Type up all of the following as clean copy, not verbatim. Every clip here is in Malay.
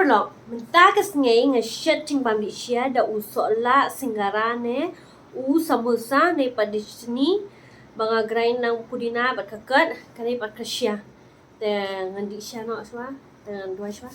lo mentakas ngai ngashat cing pambi sia da usola singgarane samosa ne padisni banga grind nang pudina bakakat kani pakasya dan ngandi sia no swa dan dua swa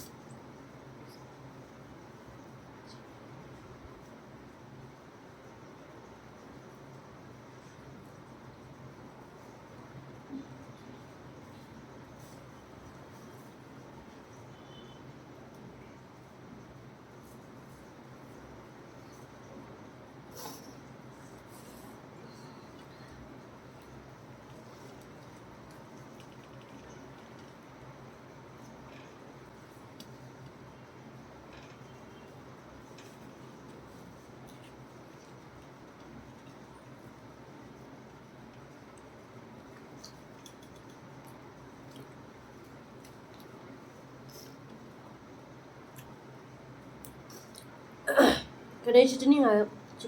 kadai situ ni nga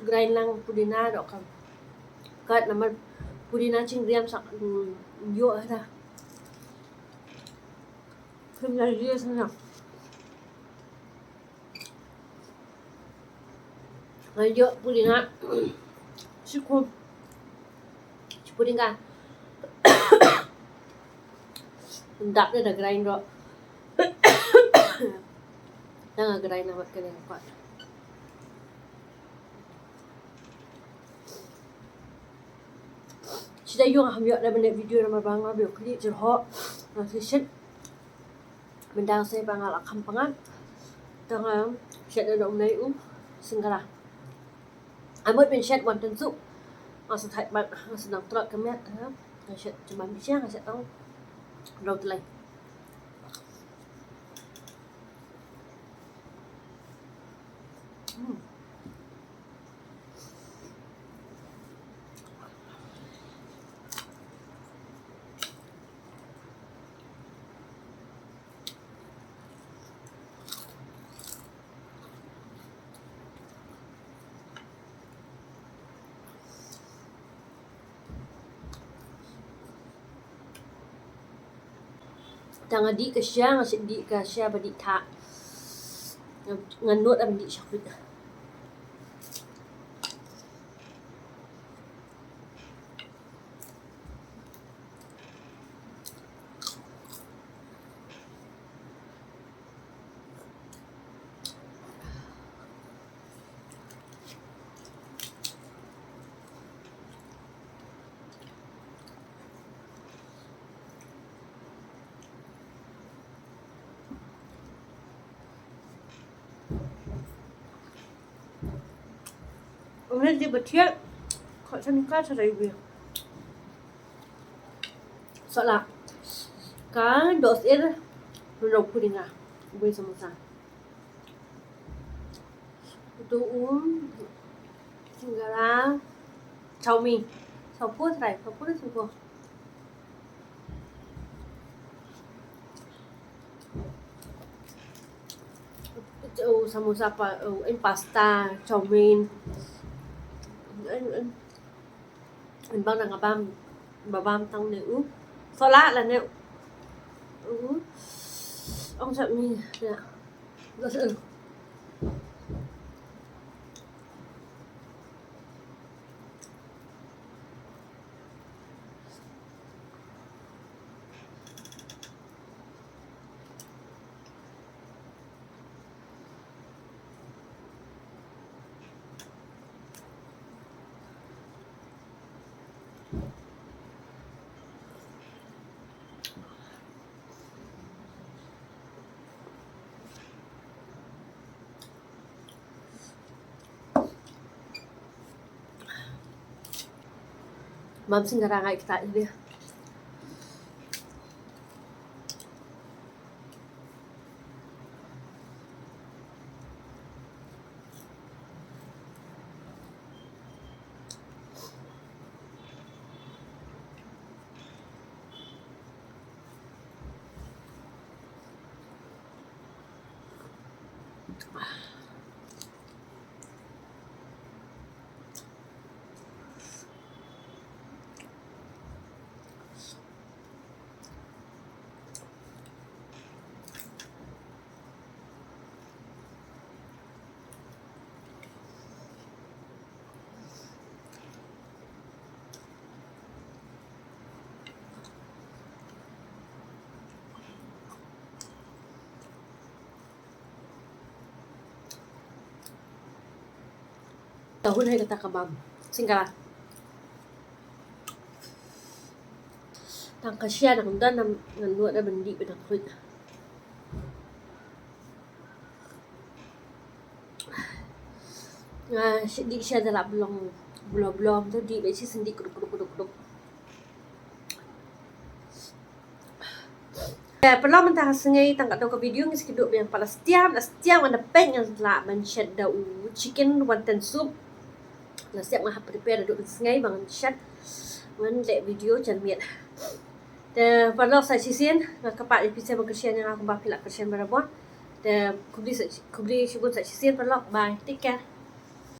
grind lang pudina do kam kat nama pudina cing riam sak yo ada kem la dia sana ayo pudina siku pudina ndak dia grind do dah grind nak kena kuat Sida yung hamyo na benda video na mabanga bio kli jerho na session mendang saya bangal akam pangan tanga shed na umnai singgara amot ben shed wan tensu masa thai ban masa nang trot kemet ha shed cuma bisa shed tong rau telai tanga di ka siya nga di ka siya ba di ta nganot am di siya fit Udah di betia kok senika sarai bi soalnya kan dos belum pudina gue samosa itu singgara chao mi chao pu sarai chao pu itu samosa apa pasta chao mein anh bang đang bam tông này so lá là nè ông sợ mi nè rất sợ Mam singgara ngai kita ini. tahun hay kata kabam singkara tang kasya nang dan ngan nuat da bendi bedak kuit di siya da belum tu di besi sendi kuduk perlu mentah sengai tangkat tau ke video ngi sekeduk yang pala setiap mana peng yang la man shed da chicken wonton soup la setiap ngah prepare duk sengai bang shed man le video jan miet de perlu sa sisen kapat episode berkesian yang aku bapilak kesian barabon de kubli sibun sa sisen perlu bye take care